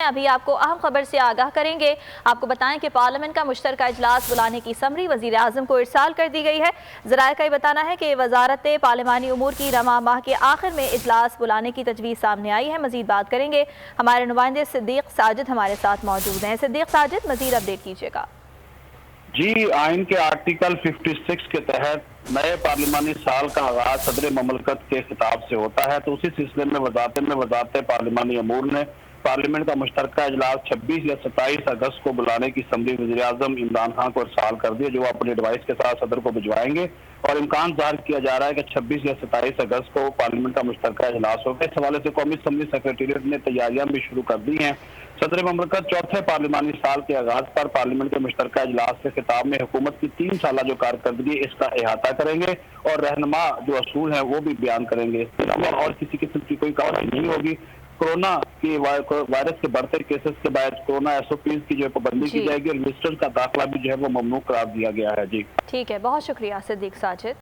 अभी आपको अहम खबर से आगाह करेंगे। आपको बताएं कि पार्लियामेंट का मुश्तरका इजलास बुलाने की समरी वज़ीर आज़म को इरसाल कर दी गई है। ज़राए का बताना है कि वजारत पार्लिमानी उमूर की रमा माह के आखिर में इजलास बुलाने की तजवीज़ सामने आई है। मजीद बात करेंगे, हमारे नुमाइंदे सिद्दीक साजिद हमारे साथ मौजूद हैं। सिद्दीक साजिद, मजीद अपडेट कीजिएगा। जी, आइन के आर्टिकल 56 के तहत नए पार्लिमानी साल का आगाज सदर ममलकत के खिताब से होता है, तो उसी सिलसिले में वजारत पार्लिमानी अमूर ने पार्लियामेंट का मुश्तरका इजलास 26 या 27 अगस्त को बुलाने की समरी वज़ीर आज़म इमरान खान को इरसाल कर दी, जो अपने डिवाइस के साथ सदर को भिजवाएंगे। और इम्कान ज़ाहिर किया जा रहा है कि 26 या 27 अगस्त को पार्लियामेंट का मुश्तरका इजलास होगा। इस हवाले से कौमी असम्बली सेक्रेटेरिएट ने तैयारियां भी शुरू कर दी हैं। सदर ममलकत चौथे पार्लिमानी साल के आगाज पर पार्लियामेंट के मुश्तरका इजलास के खिताब में हुकूमत की 3 साल जो कारकर्दगी इसका अहाता करेंगे और रहनुमा जो असूल हैं वो भी बयान करेंगे। और किसी किस्म की कोई कार्रवाई नहीं होगी। कोरोना की वायरस के बढ़ते केसेस के बाद कोरोना SOPs की जो है पाबंदी की जाएगी और विजिटर्स का दाखिला भी जो है वो ममनू करार दिया गया है। जी ठीक है, बहुत शुक्रिया सिद्दीक साजिद।